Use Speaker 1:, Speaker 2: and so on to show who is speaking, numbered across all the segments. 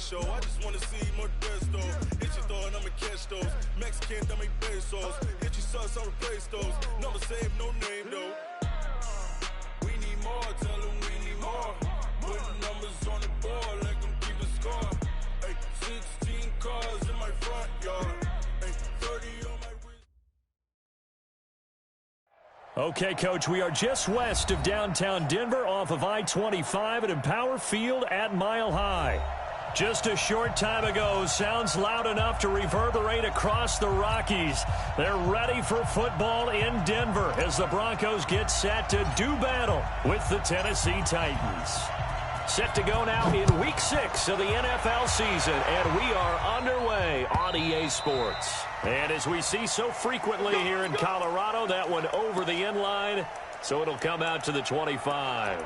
Speaker 1: show. I just wanna see more desto. Hit your thought, I'ma catch those. Mexican, that make pesos. Hit your sauce, I'll replace those. Number save, no name though. We need more, tell them we need more. Putting numbers on the board, like them keep a score. Ay, 16 cars in my front yard. Ay, 30 on my wrist.
Speaker 2: Okay, Coach, we are just west of downtown Denver off of I-25 at Empower Field at Mile High. Just a short time ago, sounds loud enough to reverberate across the Rockies. They're ready for football in Denver as the Broncos get set to do battle with the Tennessee Titans. Set to go now in Week 6 of the NFL season, and we are underway on EA Sports. And as we see so frequently here in Colorado, that one over the end line, so it'll come out to the 25.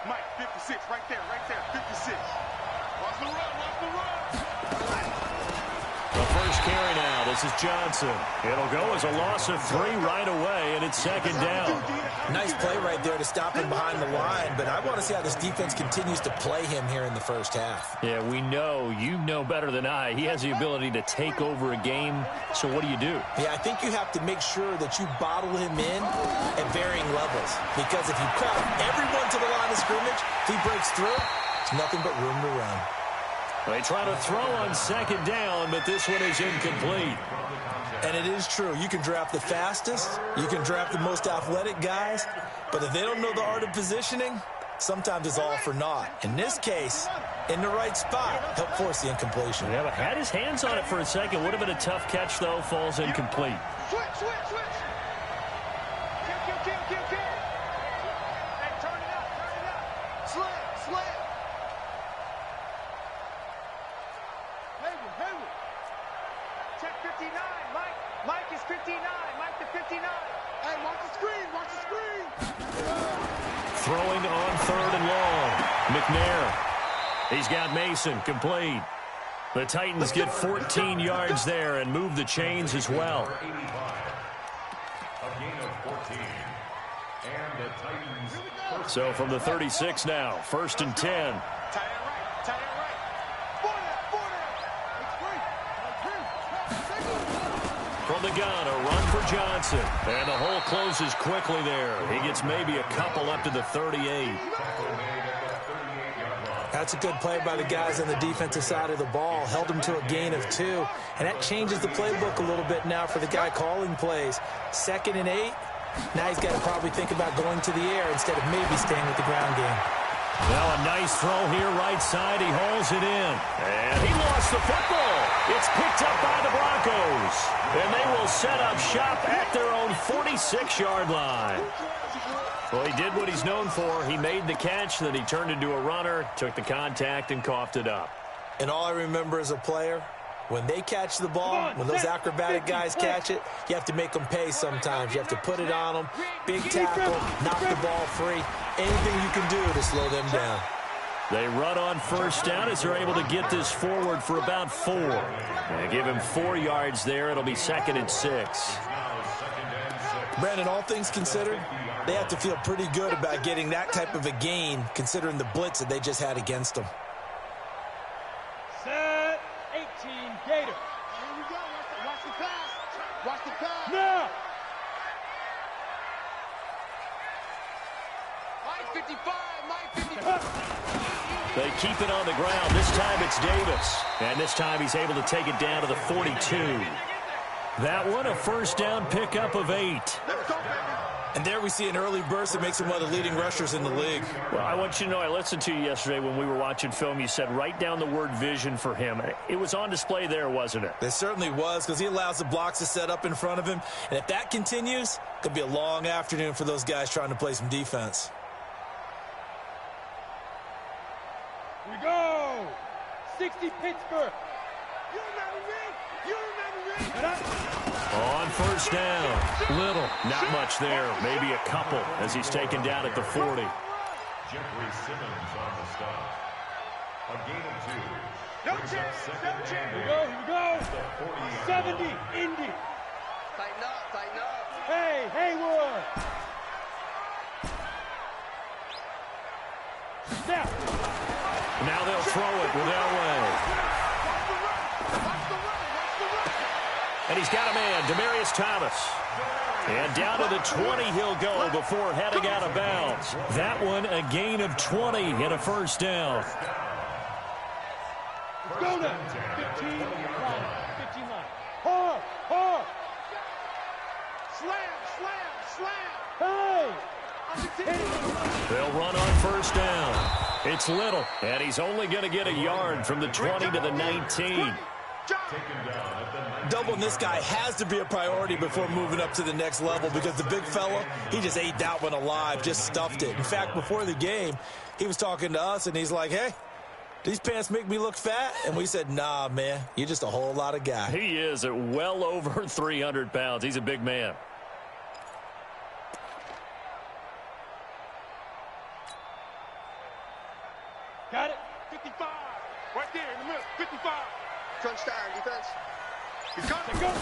Speaker 3: Mike, 56, right there, 56. Watch the run.
Speaker 2: The first carry now. This is Johnson. It'll go as a loss of 3 right away, and it's second down.
Speaker 4: Nice play right there to stop him behind the line, but I want to see how this defense continues to play him here in the first half.
Speaker 2: Yeah, we know. You know better than I. He has the ability to take over a game, so what do you do?
Speaker 4: Yeah, I think you have to make sure that you bottle him in at varying levels, because if you crowd everyone to the line of scrimmage, if he breaks through, it's nothing but room to run.
Speaker 2: They try to throw on second down, but this one is incomplete.
Speaker 4: And it is true. You can draft the fastest. You can draft the most athletic guys. But if they don't know the art of positioning, sometimes it's all for naught. In this case, in the right spot, help force the incompletion.
Speaker 2: Yeah, but had his hands on it for a second. Would have been a tough catch, though. Falls incomplete.
Speaker 3: Switch. Kill. Hey, turn it up. Slam. Hayward. Check 59. Mike is 59. Mike to 59. Hey, watch the screen.
Speaker 2: Throwing on 3rd and long. McNair. He's got Mason complete. The Titans get 14 yards there and move the chains as well.
Speaker 5: A gain of 14. And the Titans.
Speaker 2: So from the 36 now, 1st and 10.
Speaker 3: Tight end right.
Speaker 2: From the gun, a run for Johnson. And the hole closes quickly there. He gets maybe a couple up to the 38.
Speaker 4: That's a good play by the guys on the defensive side of the ball. Held him to a gain of 2. And that changes the playbook a little bit now for the guy calling plays. 2nd and 8. Now he's got to probably think about going to the air instead of maybe staying with the ground game.
Speaker 2: Now a nice throw here, right side. He hauls it in. And he lost the football. It's picked up by the Broncos. And they will set up shop at their own 46-yard line. Well, he did what he's known for. He made the catch, then he turned into a runner, took the contact, and coughed it up.
Speaker 4: And all I remember as a player, when they catch the ball, when those acrobatic guys catch it, you have to make them pay sometimes. You have to put it on them, big tackle, knock the ball free. Anything you can do to slow them down.
Speaker 2: They run on 1st down as they're able to get this forward for about 4. They give him 4 yards there. It'll be 2nd and 6.
Speaker 4: Brandon, all things considered, they have to feel pretty good about getting that type of a gain considering the blitz that they just had against them.
Speaker 3: Set 18 Gator. Here we go. Watch the pass. Now. Mike 55.
Speaker 2: They keep it on the ground. This time it's Davis. And this time he's able to take it down to the 42. That one, a 1st down pickup of 8.
Speaker 4: And there we see an early burst that makes him one of the leading rushers in the league.
Speaker 2: Well, I want you to know, I listened to you yesterday when we were watching film. You said write down the word vision for him. It was on display there, wasn't it?
Speaker 4: It certainly was, because he allows the blocks to set up in front of him. And if that continues, it could be a long afternoon for those guys trying to play some defense.
Speaker 3: Here we go. 60 Pittsburgh. You remember me?
Speaker 2: On 1st down, Little, not much there, maybe a couple as he's taken down at the 40.
Speaker 5: Jeffrey Simmons on the stop. A gain of
Speaker 3: No chance, no chance. Here we go. 70, Indy.
Speaker 6: Tighten up.
Speaker 3: Hey, Haywood. Snap.
Speaker 2: Now they'll throw it with Elway. And he's got a man, Demaryius Thomas. And down to the 20 he'll go before heading out of bounds. That one a gain of 20 and a first down.
Speaker 3: Let's go now. 15 line. Hard. Slam. Hey.
Speaker 2: They'll run on first down. It's Little, and he's only going to get a yard from the 20 to the 19.
Speaker 4: Doubling this guy has to be a priority before moving up to the next level because the big fella, he just ate that one alive, just stuffed it. In fact, before the game, he was talking to us, and he's like, hey, these pants make me look fat? And we said, nah, man, you're just a whole lot of guy.
Speaker 2: He is at well over 300 pounds. He's a big man.
Speaker 3: Got it. 55. Right there in the middle. 55.
Speaker 6: Crunch down, defense.
Speaker 3: He's gonna go.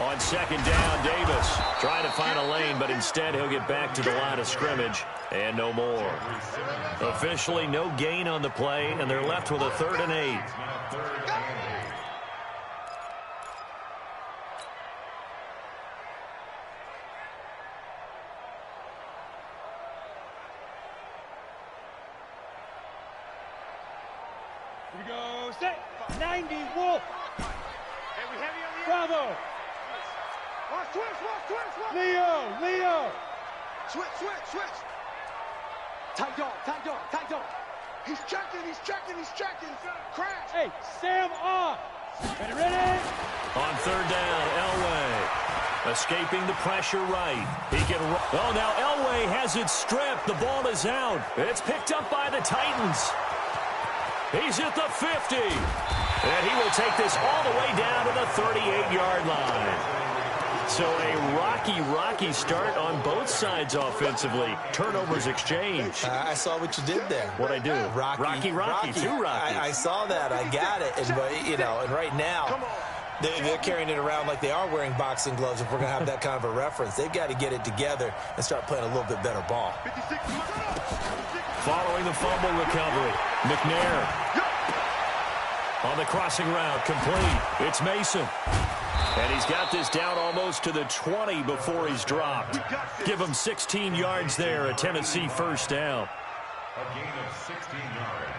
Speaker 2: On second down, Davis trying to find a lane, but instead he'll get back to the line of scrimmage and no more. Officially no gain on the play, and they're left with a 3rd and 8.
Speaker 3: Here we go. Set. 90 Wolf. And we heavy on the Bravo. Watch twist. Leo.
Speaker 6: Switch. Tight dog. He's checking. Crash.
Speaker 3: Hey, Sam off. Ready?
Speaker 2: On 3rd down, Elway escaping the pressure right. He can. Oh, now Elway has it stripped. The ball is out. It's picked up by the Titans. He's at the 50. And he will take this all the way down to the 38-yard line. So a rocky start on both sides offensively. Turnovers exchanged.
Speaker 4: I saw what you did there.
Speaker 2: What'd I do? Rocky. Too rocky.
Speaker 4: I saw that. I got it. And right now, they're carrying it around like they are wearing boxing gloves. If we're going to have that kind of a reference, they've got to get it together and start playing a little bit better ball.
Speaker 2: Following the fumble recovery, McNair on the crossing route, complete. It's Mason. And he's got this down almost to the 20 before he's dropped. Give him 16 yards there, a Tennessee first down.
Speaker 5: A gain of 16 yards.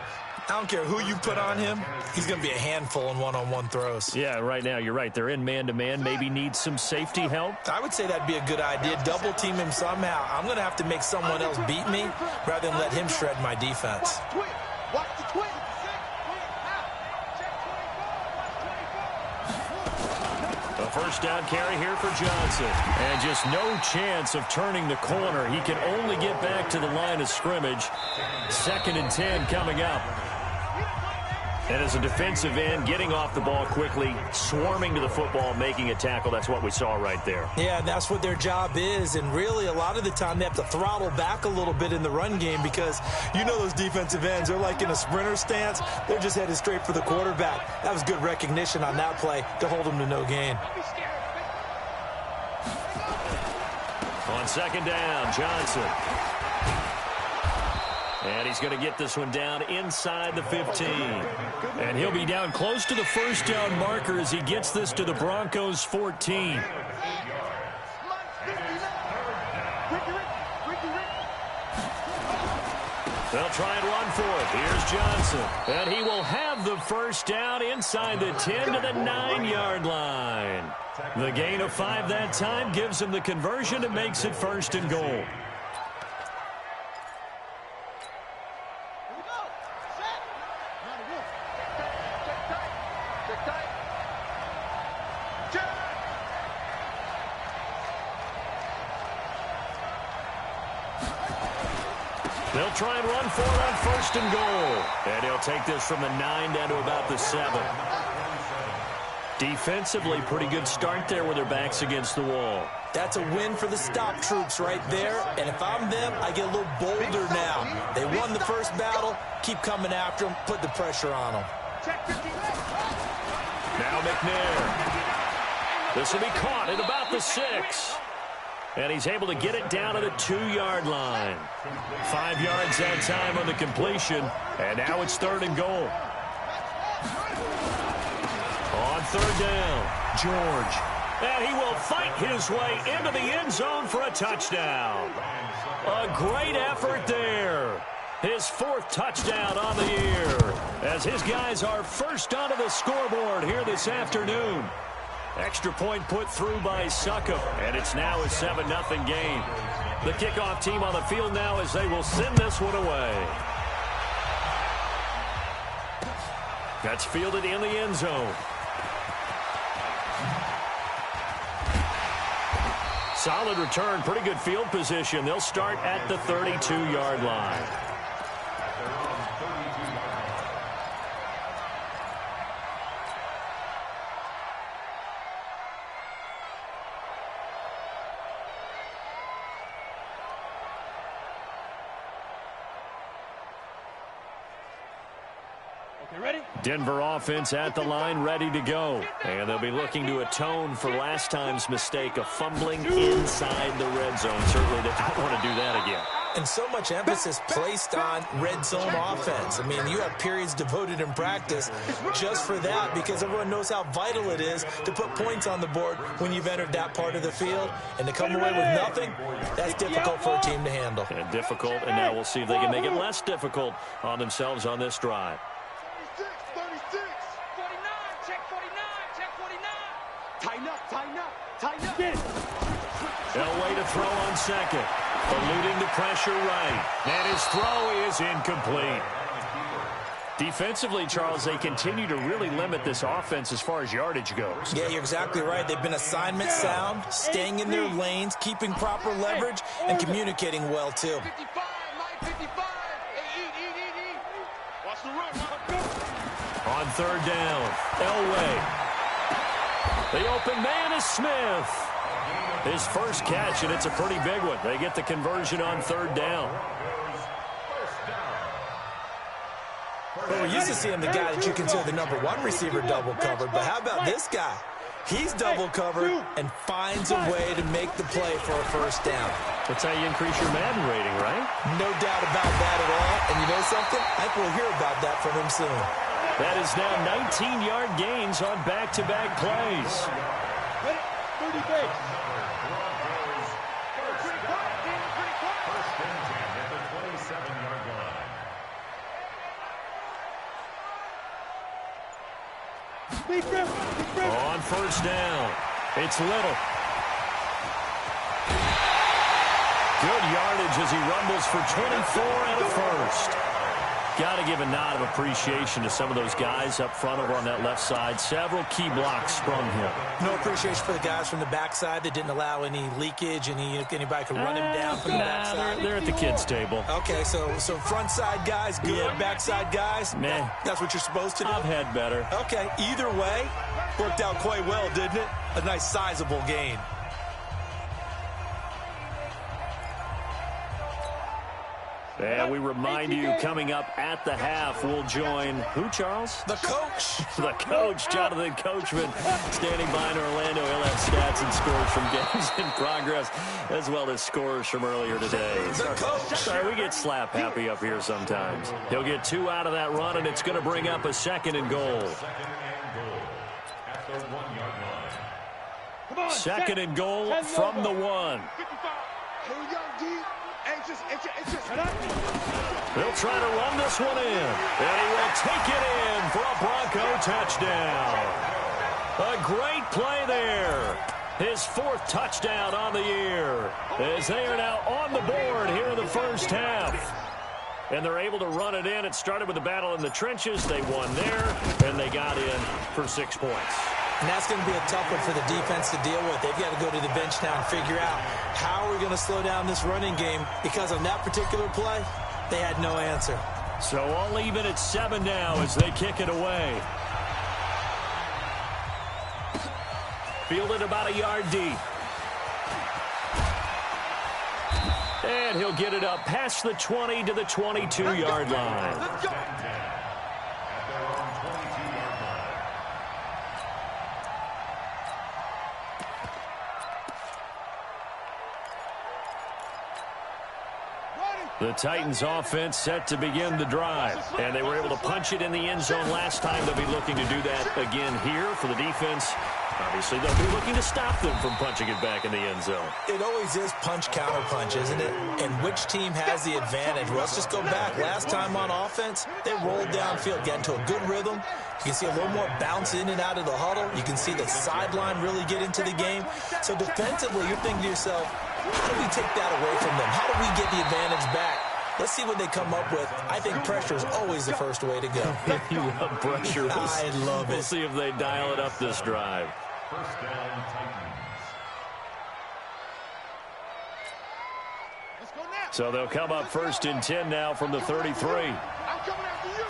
Speaker 4: I don't care who you put on him. He's going to be a handful in one-on-one throws.
Speaker 2: Yeah, right now, you're right. They're in man-to-man. Maybe needs some safety help.
Speaker 4: I would say that'd be a good idea. Double team him somehow. I'm going to have to make someone else beat me rather than let him shred my defense.
Speaker 6: Watch the twin.
Speaker 2: A first down carry here for Johnson. And just no chance of turning the corner. He can only get back to the line of scrimmage. 2nd and 10 coming up. And as a defensive end, getting off the ball quickly, swarming to the football, making a tackle. That's what we saw right there.
Speaker 4: Yeah, and that's what their job is. And really, a lot of the time, they have to throttle back a little bit in the run game because you know those defensive ends, they're like in a sprinter stance. They're just headed straight for the quarterback. That was good recognition on that play to hold them to no gain.
Speaker 2: On 2nd down, Johnson. And he's going to get this one down inside the 15. And he'll be down close to the first down marker as he gets this to the Broncos' 14. They'll try and run for it. Here's Johnson. And he will have the first down inside the 10 to the 9-yard line. The gain of 5 that time gives him the conversion and makes it 1st and goal. They'll try and run for it on 1st and goal. And he'll take this from the 9 down to about the 7. Defensively, pretty good start there with their backs against the wall.
Speaker 4: That's a win for the stop troops right there. And if I'm them, I get a little bolder now. They won the first battle. Keep coming after them. Put the pressure on them.
Speaker 2: Now McNair. This will be caught at about the 6. And he's able to get it down to the 2-yard line. 5 yards that time on the completion. And now it's 3rd and goal. On 3rd down, George. And he will fight his way into the end zone for a touchdown. A great effort there. His 4th touchdown on the year. As his guys are first onto the scoreboard here this afternoon. Extra point put through by Succop, and it's now a 7-0 game. The kickoff team on the field now as they will send this one away. That's fielded in the end zone. Solid return, pretty good field position. They'll start at the 32-yard line. Denver offense at the line, ready to go. And they'll be looking to atone for last time's mistake of fumbling inside the red zone. Certainly they don't want to do that again.
Speaker 4: And so much emphasis placed on red zone offense. I mean, you have periods devoted in practice just for that because everyone knows how vital it is to put points on the board when you've entered that part of the field. And to come away with nothing, that's difficult for a team to handle.
Speaker 2: And difficult, and now we'll see if they can make it less difficult on themselves on this drive.
Speaker 6: 36, 49, check 49, check 49. Tighten up.
Speaker 2: Elway to throw on 2nd. Eluding the pressure right. And his throw is incomplete. Defensively, Charles, they continue to really limit this offense as far as yardage goes.
Speaker 4: Yeah, you're exactly right. They've been assignment sound, staying in their lanes, keeping proper leverage, and communicating well, too.
Speaker 6: 55, 55. Hey, eat. Watch the run.
Speaker 2: On 3rd down, Elway. The open man is Smith. His first catch, and it's a pretty big one. They get the conversion on 3rd down.
Speaker 4: Well, we're used to seeing the guy that you consider the #1 receiver double covered, but how about this guy? He's double covered and finds a way to make the play for a first down.
Speaker 2: That's how you increase your Madden rating, right?
Speaker 4: No doubt about that at all. And you know something? I think we'll hear about that from him soon.
Speaker 2: That is now 19-yard gains on back-to-back plays.
Speaker 3: 30 base.
Speaker 2: On 1st down, it's Little. Good yardage as he rumbles for 24 and a first. Got to give a nod of appreciation to some of those guys up front over on that left side. Several key blocks sprung him.
Speaker 4: No appreciation for the guys from the backside that didn't allow any leakage, anybody could run him down from the backside.
Speaker 2: They're at the kids' table.
Speaker 4: Okay, so front side guys, good. Yeah. Backside guys,
Speaker 2: meh.
Speaker 4: That's what you're supposed to do?
Speaker 2: I've had better.
Speaker 4: Okay, either way, worked out quite well, didn't it? A nice sizable gain.
Speaker 2: And we remind you, coming up at the half, we'll join who, Charles?
Speaker 4: The coach.
Speaker 2: The coach, Jonathan Coachman, standing by in Orlando. He'll have stats and scores from games in progress, as well as scores from earlier today.
Speaker 4: The coach.
Speaker 2: Sorry, we get slap happy up here sometimes. He'll get 2 out of that run, and it's going to bring up a 2nd and goal. 2nd and goal from the 1.
Speaker 6: Here we go, D.
Speaker 2: They'll try to run this one in, and he will take it in for a Bronco touchdown. A great play there. His 4th touchdown on the year, as they are now on the board here in the first half. And they're able to run it in. It started with a battle in the trenches. They won there, and they got in for 6 points.
Speaker 4: And that's going to be a tough one for the defense to deal with. They've got to go to the bench now and figure out how are we going to slow down this running game, because on that particular play, they had no answer.
Speaker 2: So all even at 7 now as they kick it away. Fielded about a yard deep. And he'll get it up past the 20 to the 22-yard line. The Titans offense set to begin the drive. And they were able to punch it in the end zone last time. They'll be looking to do that again here for the defense. Obviously, they'll be looking to stop them from punching it back in the end zone.
Speaker 4: It always is punch-counter-punch, isn't it? And which team has the advantage? Well, let's just go back. Last time on offense, they rolled downfield, got into a good rhythm. You can see a little more bounce in and out of the huddle. You can see the sideline really get into the game. So defensively, you're thinking to yourself, how do we take that away from them? How do we get the advantage back? Let's see what they come up with. I think pressure is always the first way to go.
Speaker 2: You love pressure.
Speaker 4: I love it.
Speaker 2: We'll see if they dial it up this drive.
Speaker 5: First down, Titans.
Speaker 6: Let's go now.
Speaker 2: So they'll come up 1st and 10 now from the 33.
Speaker 6: I'm coming after you.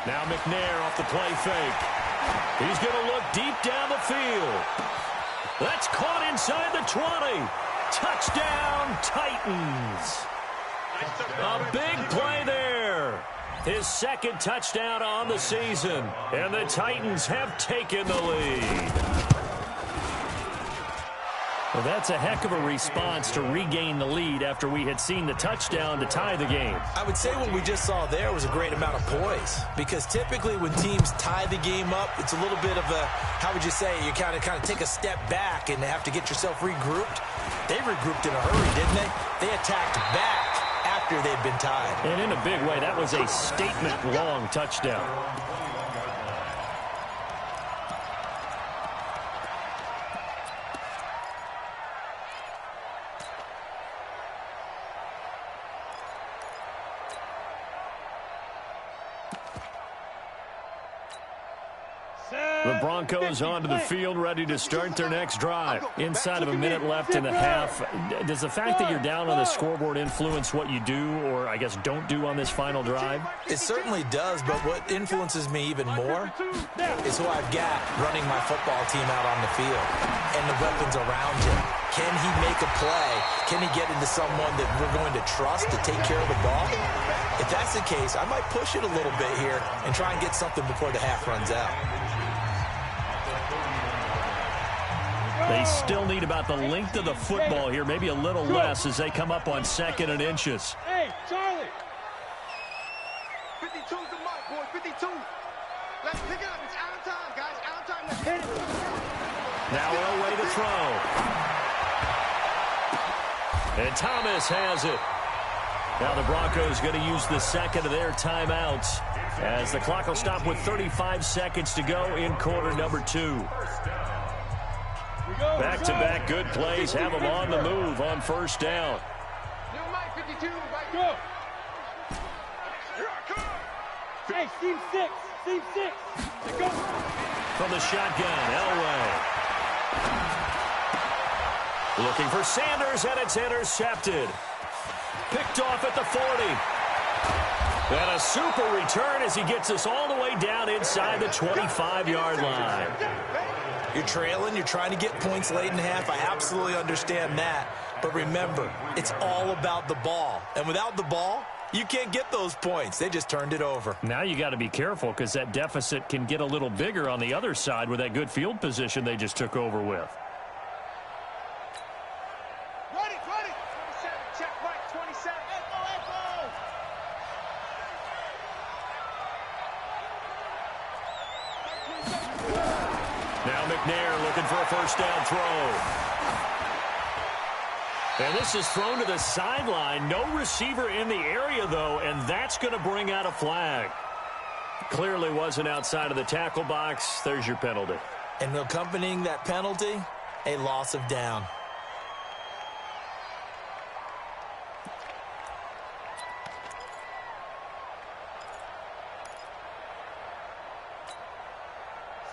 Speaker 2: Now McNair off the play fake. He's going to look deep down the field. That's caught inside the 20. Touchdown, Titans. A big play there. His second touchdown on the season. And the Titans have taken the lead. Well, that's a heck of a response to regain the lead after we had seen the touchdown to tie the game.
Speaker 4: I would say what we just saw there was a great amount of poise, because typically when teams tie the game up, it's a little bit of a, how would you say, you kind of take a step back and have to get yourself regrouped. They regrouped in a hurry, didn't they? They attacked back after they'd been tied.
Speaker 2: And in a big way, that was a statement-long touchdown. The Broncos onto the field, ready to start their next drive. Inside of a minute left in the half. Does the fact that you're down on the scoreboard influence what you do, or I guess don't do on this final drive?
Speaker 4: It certainly does, but what influences me even more is who I've got running my football team out on the field and the weapons around him. Can he make a play? Can he get into someone that we're going to trust to take care of the ball? If that's the case, I might push it a little bit here and try and get something before the half runs out.
Speaker 2: They still need about the length of the football here, maybe a little less as they come up on 2nd and inches.
Speaker 3: Hey, Charlie.
Speaker 6: 52's the mark, boy. 52. Let's pick it up. It's out of time, guys. Out of time. Let's hit it.
Speaker 2: Now away to throw. And Thomas has it. Now the Broncos going to use the second of their timeouts as the clock will stop with 35 seconds to go in quarter number 2. Back-to-back good plays have them on the move on 1st down.
Speaker 6: New Mike 52. Right.
Speaker 3: Go. Hey, team 6. Team 6. Let's go.
Speaker 2: From the shotgun, Elway. Looking for Sanders, and it's intercepted. Picked off at the 40. And a super return as he gets us all the way down inside the 25-yard line.
Speaker 4: You're trailing, you're trying to get points late in the half. I absolutely understand that. But remember, it's all about the ball. And without the ball, you can't get those points. They just turned it over.
Speaker 2: Now you got to be careful because that deficit can get a little bigger on the other side with that good field position they just took over with.
Speaker 6: Ready. 27. Check right. 27. Echo.
Speaker 2: Now McNair looking for a 1st down throw. And this is thrown to the sideline. No receiver in the area, though, and that's going to bring out a flag. Clearly wasn't outside of the tackle box. There's your penalty.
Speaker 4: And accompanying that penalty, a loss of down.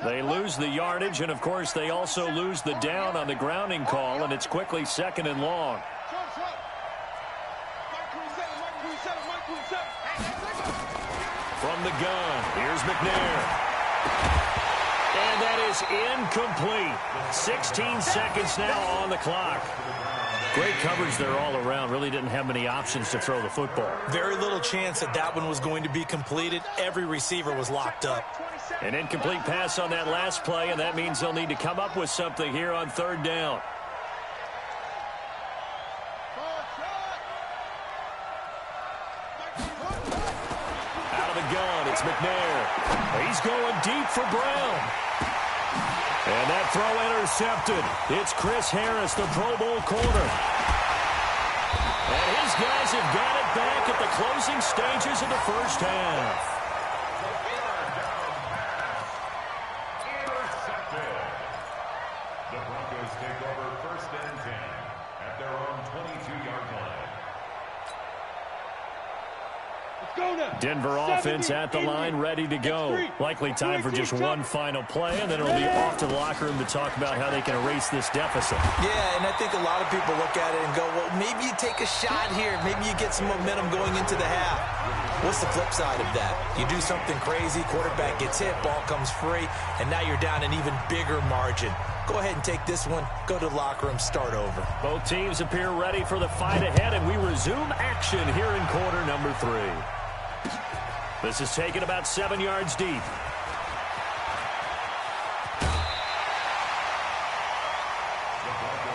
Speaker 2: They lose the yardage, and, of course, they also lose the down on the grounding call, and it's quickly 2nd and long. From the gun, here's McNair. And that is incomplete. 16 seconds now on the clock. Great coverage there all around. Really didn't have many options to throw the football.
Speaker 4: Very little chance that that one was going to be completed. Every receiver was locked up.
Speaker 2: An incomplete pass on that last play, and that means they'll need to come up with something here on 3rd down. He's going deep for Brown. And that throw intercepted. It's Chris Harris, the Pro Bowl corner. And his guys have got it back at the closing stages of the first half.
Speaker 5: Intercepted. The Broncos take over 1st and 10 at their own 22-yard line.
Speaker 2: Denver offense at the line, ready to go. Likely time for just one final play, and then it'll be off to the locker room to talk about how they can erase this deficit.
Speaker 4: Yeah, and I think a lot of people look at it and go, well, maybe you take a shot here. Maybe you get some momentum going into the half. What's the flip side of that? You do something crazy, quarterback gets hit, ball comes free, and now you're down an even bigger margin. Go ahead and take this one, go to the locker room, start over.
Speaker 2: Both teams appear ready for the fight ahead, and we resume action here in quarter number 3. This is taken about 7 yards deep.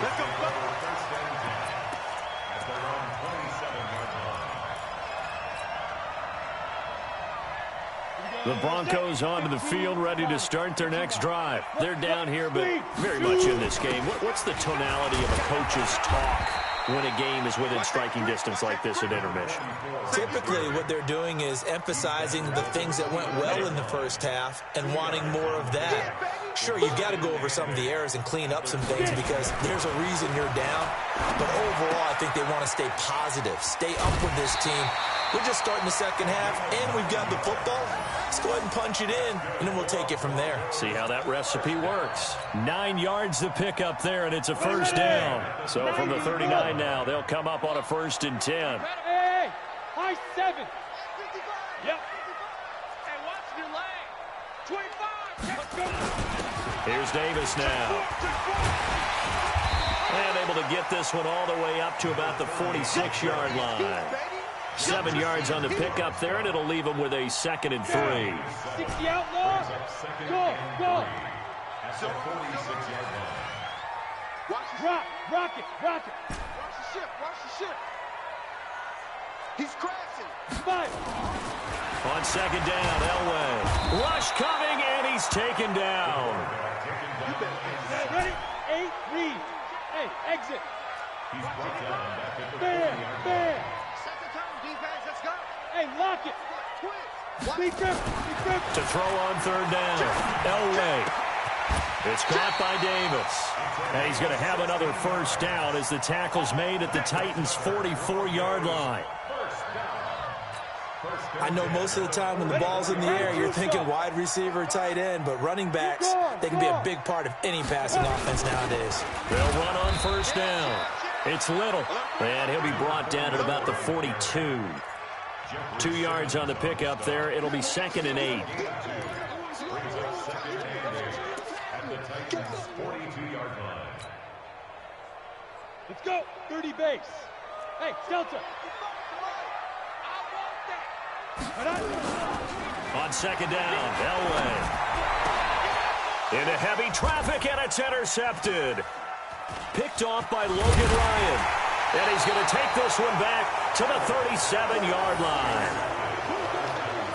Speaker 5: Let's go. 1st and 10 at their own 27-yard line.
Speaker 2: The Broncos onto the field, ready to start their next drive. They're down here, but very much in this game. What's the tonality of a coach's talk when a game is within striking distance like this at intermission?
Speaker 4: Typically, what they're doing is emphasizing the things that went well in the first half and wanting more of that. Sure, you've got to go over some of the errors and clean up some things because there's a reason you're down. But overall, I think they want to stay positive, stay up with this team. We're just starting the second half, and we've got the football. Let's go ahead and punch it in, and then we'll take it from there.
Speaker 2: See how that recipe works. 9 yards to pick up there, and it's a first down. So from the 39 now, they'll come up on a 1st and 10.
Speaker 3: Hey, high 7. Yep.
Speaker 6: Hey, watch your leg. 25.
Speaker 3: Let's go.
Speaker 2: Here's Davis now. And able to get this one all the way up to about the 46-yard line. 7 yards on the pickup there, and it'll leave them with a 2nd and 3.
Speaker 3: 60 outlaw. Go, go.
Speaker 5: At the 46-yard line.
Speaker 3: Rock it.
Speaker 6: Watch the ship. He's crashing.
Speaker 3: 5.
Speaker 2: On 2nd down, Elway. Rush coming, and he's taken down.
Speaker 3: Ready? 8, read. Hey, exit.
Speaker 5: He's brought down back at the 40-yard line.
Speaker 3: Bam.
Speaker 6: Second time, defense, let's go.
Speaker 3: Hey, lock it. Be careful.
Speaker 2: To throw on 3rd down, Elway. It's caught by Davis. And he's going to have another first down as the tackle's made at the Titans' 44-yard line.
Speaker 4: I know most of the time when the ball's in the air, you're thinking wide receiver, tight end, but running backs, they can be a big part of any passing offense nowadays.
Speaker 2: They'll run on 1st down. It's Little, and he'll be brought down at about the 42. 2 yards on the pickup there. It'll be 2nd and 8.
Speaker 5: At the Titans' 42-yard line.
Speaker 3: Let's go. 30 base. Hey, Delta.
Speaker 2: On 2nd down, Elway. Into heavy traffic, and it's intercepted. Picked off by Logan Ryan. And he's going to take this one back to the 37-yard line.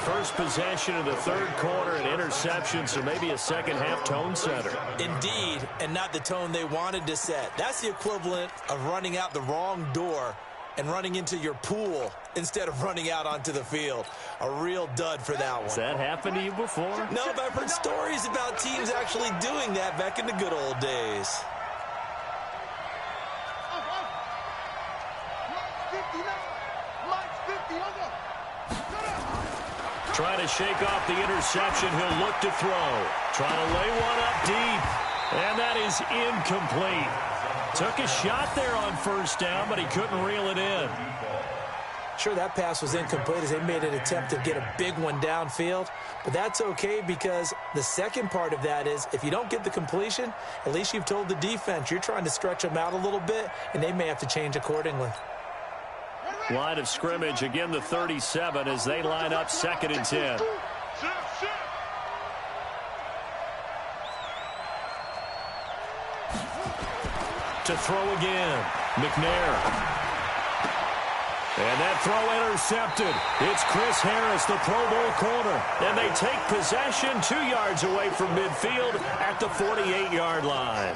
Speaker 2: First possession of the 3rd quarter, an interception, so maybe a second-half tone setter.
Speaker 4: Indeed, and not the tone they wanted to set. That's the equivalent of running out the wrong door and running into your pool instead of running out onto the field. A real dud for that one.
Speaker 2: Has that happened to you before?
Speaker 4: No, but I've heard stories about teams actually doing that back in the good old days.
Speaker 2: Trying to shake off the interception. He'll look to throw. Trying to lay one up deep. And that is incomplete. Took a shot there on 1st down, but he couldn't reel it in.
Speaker 4: Sure, that pass was incomplete as they made an attempt to get a big one downfield. But that's okay because the second part of that is if you don't get the completion, at least you've told the defense you're trying to stretch them out a little bit, and they may have to change accordingly.
Speaker 2: Line of scrimmage, again the 37 as they line up 2nd and 10. To throw again, McNair. And that throw intercepted. It's Chris Harris, the Pro Bowl corner. And they take possession 2 yards away from midfield at the 48-yard line.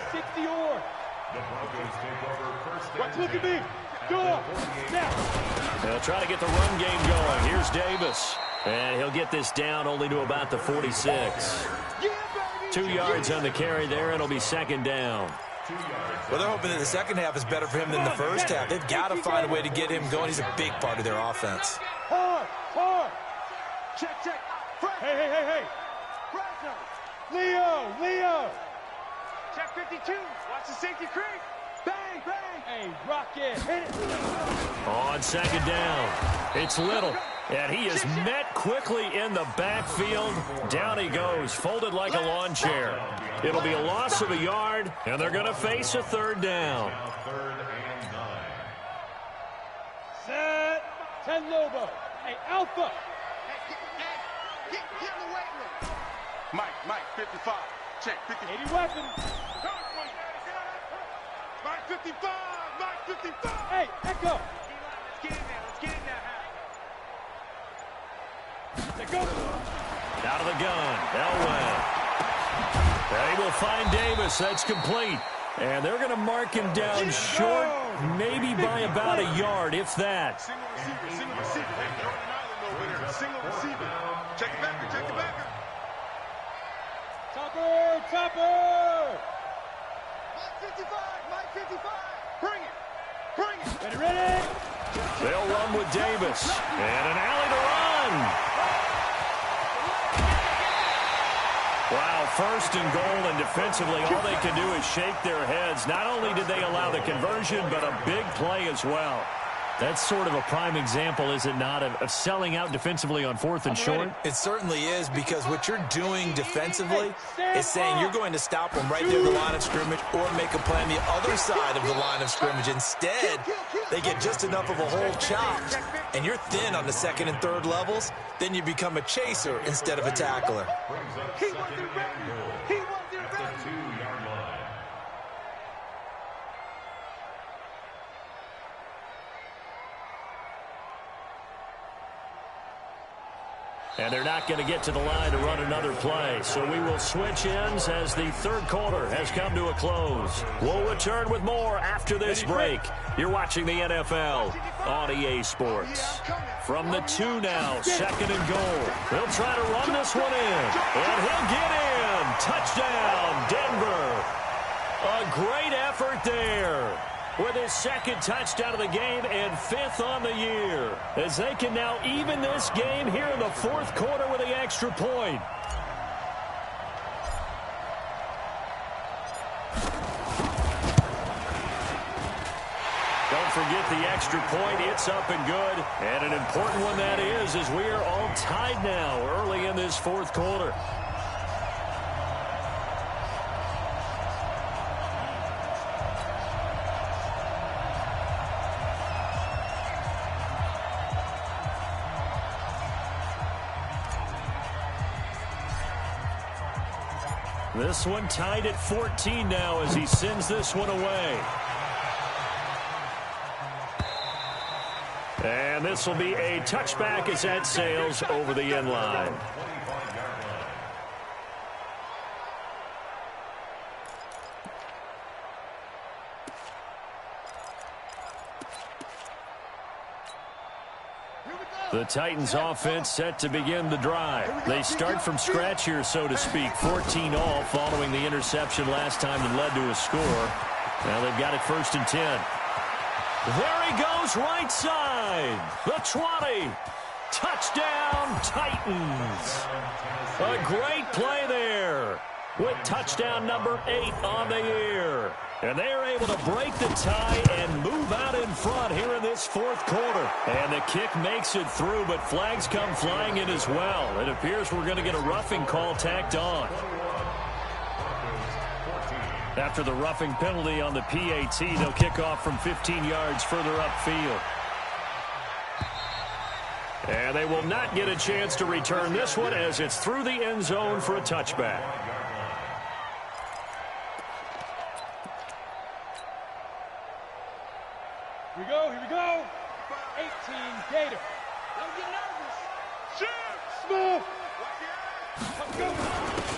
Speaker 3: 60 or.
Speaker 5: The Broncos take over first and
Speaker 3: Watch, look at
Speaker 5: 10.
Speaker 3: me. Go. Now.
Speaker 2: They'll try to get the run game going. Here's Davis. And he'll get this down only to about the 46. 2 yards on the carry there. It'll be second down.
Speaker 4: Well, they're hoping that the second half is better for him than the first half. They've got to find a way to get him going. He's a big part of their offense.
Speaker 3: Hard. Check. Hey. Leo. Check 52. Watch the safety creep. Bang. Hey, Rocket. Hit it.
Speaker 2: On second down, it's Little. And he is met quickly in the backfield. Down he goes, folded like a lawn chair. It'll be a loss of a yard, and they're going to face a third down.
Speaker 5: Third and 9.
Speaker 3: Set. 10 Lobo. Hey, Alpha.
Speaker 6: Get in the weight room. Mike, 55. Check, 50.
Speaker 3: 80 weapons.
Speaker 6: Mike 55.
Speaker 3: Hey, Echo.
Speaker 6: Let's get in there.
Speaker 3: Let's go.
Speaker 2: Out of the gun, Elway. They will find Davis. That's complete. And they're going to mark him down short, maybe by about a yard, if that.
Speaker 6: Single receiver. Hey, you're on an island over there. Single receiver. Check the backer.
Speaker 3: Topper.
Speaker 6: Mike 55. Bring it.
Speaker 3: Ready.
Speaker 2: They'll run with Davis. And an alley to run. Wow, first and goal, and defensively, all they can do is shake their heads. Not only did they allow the conversion, but a big play as well. That's sort of a prime example, is it not, of selling out defensively on 4th and short?
Speaker 4: It certainly is, because what you're doing defensively is saying you're going to stop them right there at the line of scrimmage or make a play on the other side of the line of scrimmage. Instead, they get just enough of a hole chopped, and you're thin on the second and third levels. Then you become a chaser instead of a tackler.
Speaker 5: Brings up second and goal at the 2-yard line.
Speaker 2: And they're not going to get to the line to run another play. So we will switch ends as the third quarter has come to a close. We'll return with more after this break. You're watching the NFL on EA Sports. From the 2 now, second and goal. They'll try to run this one in. And he'll get in. Touchdown, Denver. A great effort there, with his second touchdown of the game and 5th on the year, as they can now even this game here in the 4th quarter with the extra point. Don't forget the extra point. It's up and good, and an important one that is, as we are all tied now early in this 4th quarter. This one tied at 14 now as he sends this one away. And this will be a touchback as that sails over the end line. The Titans offense set to begin the drive. They start from scratch here, so to speak. 14 all following the interception last time that led to a score. Now they've got it 1st and 10. There he goes, right side. The 20. Touchdown, Titans. A great play there, with touchdown number 8 on the year. And they are able to break the tie and move out in front here in this 4th quarter. And the kick makes it through, but flags come flying in as well. It appears we're going to get a roughing call tacked on. After the roughing penalty on the PAT, they'll kick off from 15 yards further upfield. And they will not get a chance to return this one as it's through the end zone for a touchback.
Speaker 3: We go. Smith.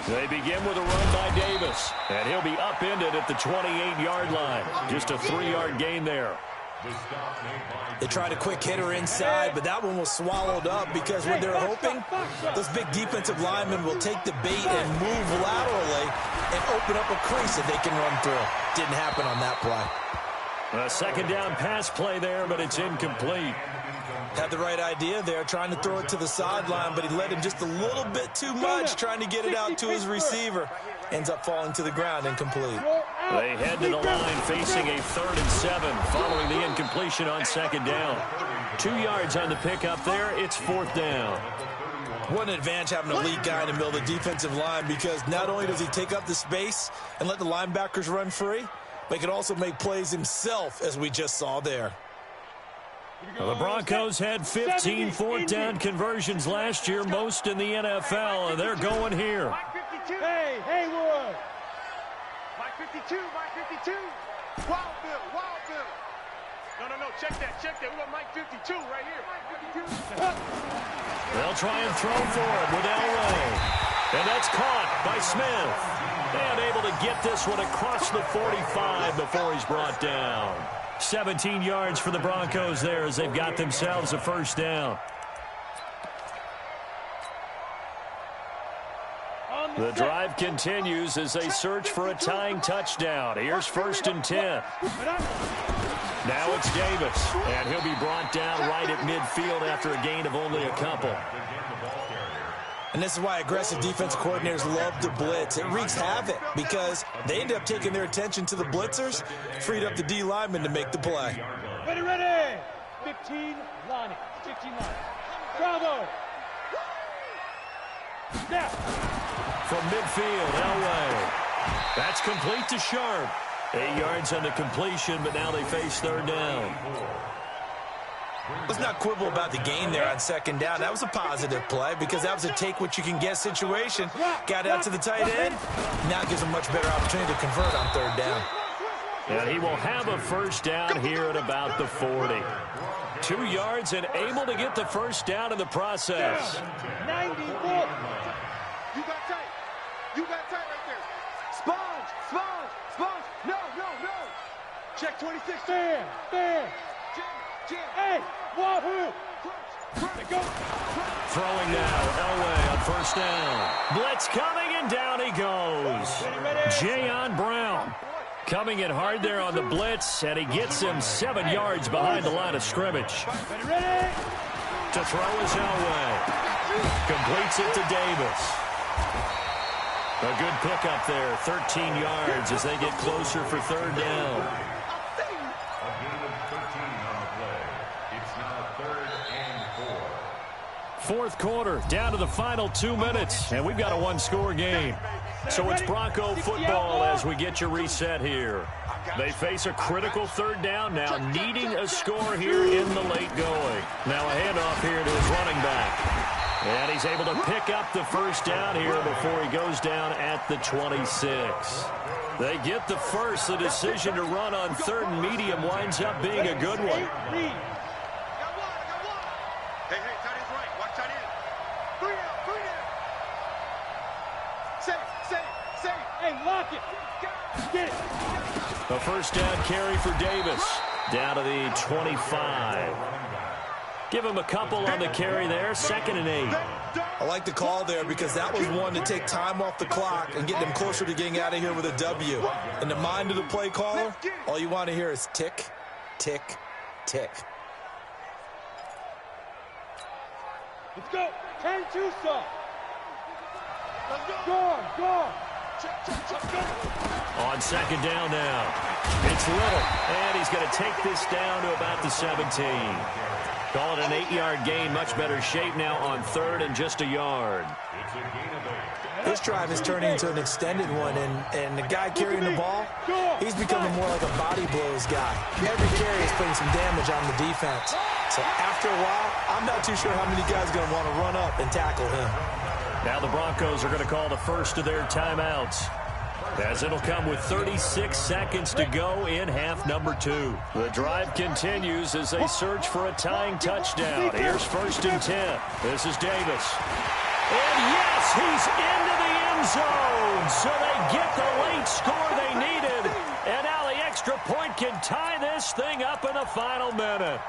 Speaker 2: They begin with a run by Davis, and he'll be upended at the 28-yard line. Just a 3-yard gain there.
Speaker 4: They tried a quick hitter inside, but that one was swallowed up because when they're hoping, those big defensive linemen will take the bait and move laterally and open up a crease that they can run through. Didn't happen on that play.
Speaker 2: A second down pass play there, but it's incomplete.
Speaker 4: Had the right idea there, trying to throw it to the sideline, but he led him just a little bit too much, trying to get it out to his receiver. Ends up falling to the ground, incomplete.
Speaker 2: They head to the line facing a 3rd and 7 following the incompletion on second down. 2 yards on the pickup there. It's 4th down.
Speaker 4: What an advantage having a lead guy in the middle of the defensive line, because not only does he take up the space and let the linebackers run free, but he can also make plays himself, as we just saw there.
Speaker 2: Well, the Broncos had 15 4th down conversions last year, most in the NFL, and they're going here.
Speaker 3: Hey, Haywood.
Speaker 6: Mike 52, Mike 52. Wild Bill. No, check that. We got Mike 52 right here. Mike 52.
Speaker 2: They'll try and throw for it with Elway. And that's caught by Smith. And able to get this one across the 45 before he's brought down. 17 yards for the Broncos there as they've got themselves a 1st down. The drive continues as they search for a tying touchdown. Here's 1st and 10. Now it's Davis, and he'll be brought down right at midfield after a gain of only a couple.
Speaker 4: And this is why aggressive defensive coordinators love to blitz. It wreaks havoc because they end up taking their attention to the blitzers, freed up the D lineman to make the play.
Speaker 3: Ready. 15 line. Bravo. Snap.
Speaker 2: From midfield, Elway. That's complete to Sharp. 8 yards on the completion, but now they face 3rd down.
Speaker 4: Let's not quibble about the gain there on 2nd down. That was a positive play because that was a take-what-you-can-get situation. Got out to the tight end. Now it gives them much better opportunity to convert on 3rd down.
Speaker 2: And he will have a 1st down here at about the 40. 2 yards and able to get the 1st down in the process.
Speaker 3: 94.
Speaker 6: You got tight right there. Sponge. No. Check 26.
Speaker 3: Fair.
Speaker 6: Jam.
Speaker 3: Hey, wahoo. Go.
Speaker 2: Throwing now, Elway on 1st down. Blitz coming, and down he goes. Jayon Brown coming in hard there on the blitz, and he gets him 7 yards behind the line of scrimmage.
Speaker 3: Ready.
Speaker 2: To throw is Elway. Completes it to Davis. A good pickup there, 13 yards as they get closer for 3rd down.
Speaker 5: A gain of 13 on the play. It's now 3rd and 4.
Speaker 2: 4th quarter, down to the final 2 minutes, and we've got a 1-score game. So it's Bronco football as we get you reset here. They face a critical 3rd down now, needing a score here in the late going. Now a handoff here to his running back. And he's able to pick up the 1st down here before he goes down at the 26. They get the first. The decision to run on 3rd and medium winds up being a good one.
Speaker 6: Hey, tight end's right. Watch tight end. 3 down. Safe.
Speaker 3: Hey, lock it. Get it.
Speaker 2: A 1st down carry for Davis. Down to the 25. Give him a couple on the carry there. 2nd and 8.
Speaker 4: I like the call there because that was one to take time off the clock and get them closer to getting out of here with a W. In the mind of the play caller, all you want to hear is tick, tick, tick.
Speaker 3: Let's go. 10-2 stop. Go.
Speaker 2: On 2nd down now. It's Little, and he's going to take this down to about the 17. Call it an 8-yard gain. Much better shape now on 3rd and just a yard.
Speaker 4: This drive is turning into an extended one, and the guy carrying the ball, he's becoming more like a body blows guy. Every carry is putting some damage on the defense. So after a while, I'm not too sure how many guys are going to want to run up and tackle him.
Speaker 2: Now the Broncos are going to call the first of their timeouts, as it'll come with 36 seconds to go in half number 2. The drive continues as they search for a tying touchdown. Here's 1st and 10. This is Davis. And yes, he's into the end zone. So they get the late score they needed. And now the extra point can tie this thing up in the final minute.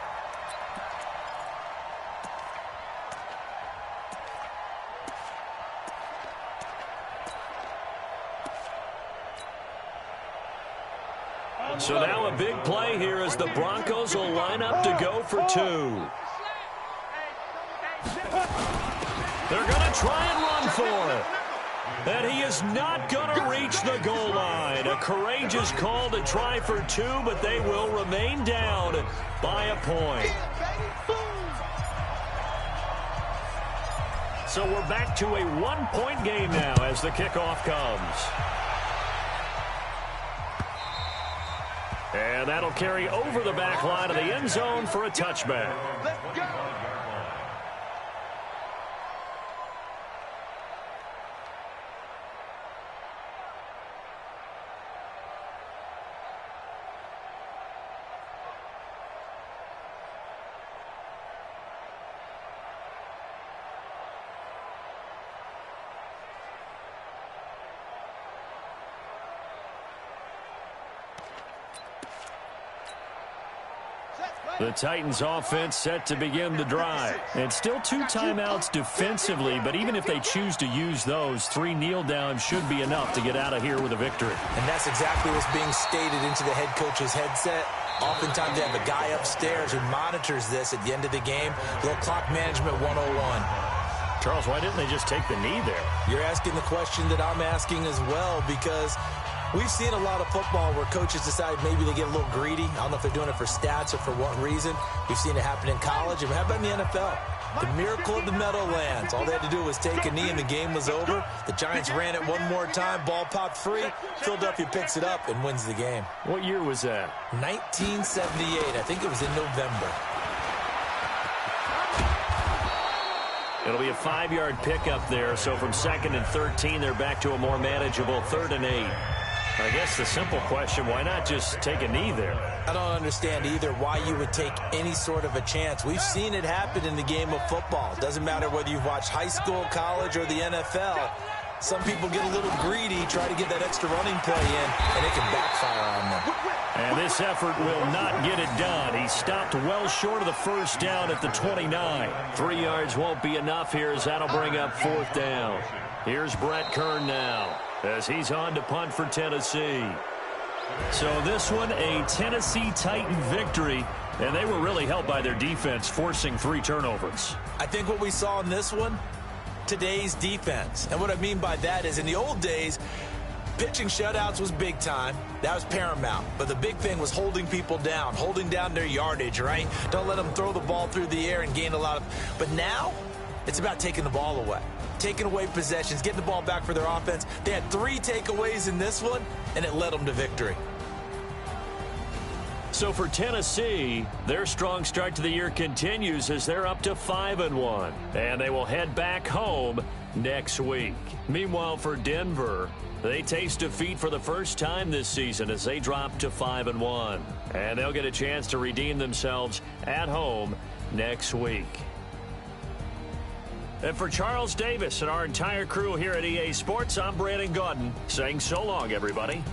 Speaker 2: So now a big play here as the Broncos will line up to go for two. They're going to try and run for it. And he is not going to reach the goal line. A courageous call to try for two, but they will remain down by a point. So we're back to a one-point game now as the kickoff comes. And that'll carry over the back line of the end zone for a touchback.
Speaker 6: Let's go.
Speaker 2: The Titans offense set to begin the drive. It's still 2 timeouts defensively, but even if they choose to use those, 3 kneel downs should be enough to get out of here with a victory.
Speaker 4: And that's exactly what's being stated into the head coach's headset. Oftentimes they have a guy upstairs who monitors this at the end of the game. A little clock management 101.
Speaker 2: Charles, why didn't they just take the knee there?
Speaker 4: You're asking the question that I'm asking as well, because we've seen a lot of football where coaches decide maybe they get a little greedy. I don't know if they're doing it for stats or for what reason. We've seen it happen in college. And how about in the NFL? The miracle of the Meadowlands. All they had to do was take a knee and the game was over. The Giants ran it one more time. Ball popped free. Philadelphia picks it up and wins the game.
Speaker 2: What year was that?
Speaker 4: 1978. I think it was in November.
Speaker 2: It'll be a 5-yard pickup there. So from 2nd and 13, they're back to a more manageable 3rd and 8. I guess the simple question, why not just take a knee there?
Speaker 4: I don't understand either why you would take any sort of a chance. We've seen it happen in the game of football. It doesn't matter whether you've watched high school, college, or the NFL. Some people get a little greedy, try to get that extra running play in, and it can backfire on them.
Speaker 2: And this effort will not get it done. He stopped well short of the first down at the 29. 3 yards won't be enough here as that'll bring up 4th down. Here's Brett Kern now as he's on to punt for Tennessee. So this one, a Tennessee Titan victory, and they were really helped by their defense, forcing 3 turnovers.
Speaker 4: I think what we saw in this one, today's defense. And what I mean by that is in the old days, pitching shutouts was big time. That was paramount. But the big thing was holding people down, holding down their yardage, right? Don't let them throw the ball through the air and gain a lot of... But now, it's about taking the ball away. Taking away possessions, getting the ball back for their offense. They had 3 takeaways in this one, and it led them to victory.
Speaker 2: So for Tennessee, their strong start to the year continues as they're up to 5-1. And they will head back home next week. Meanwhile, for Denver, they taste defeat for the first time this season as they drop to 5-1. And they'll get a chance to redeem themselves at home next week. And for Charles Davis and our entire crew here at EA Sports, I'm Brandon Gaudin saying so long, everybody.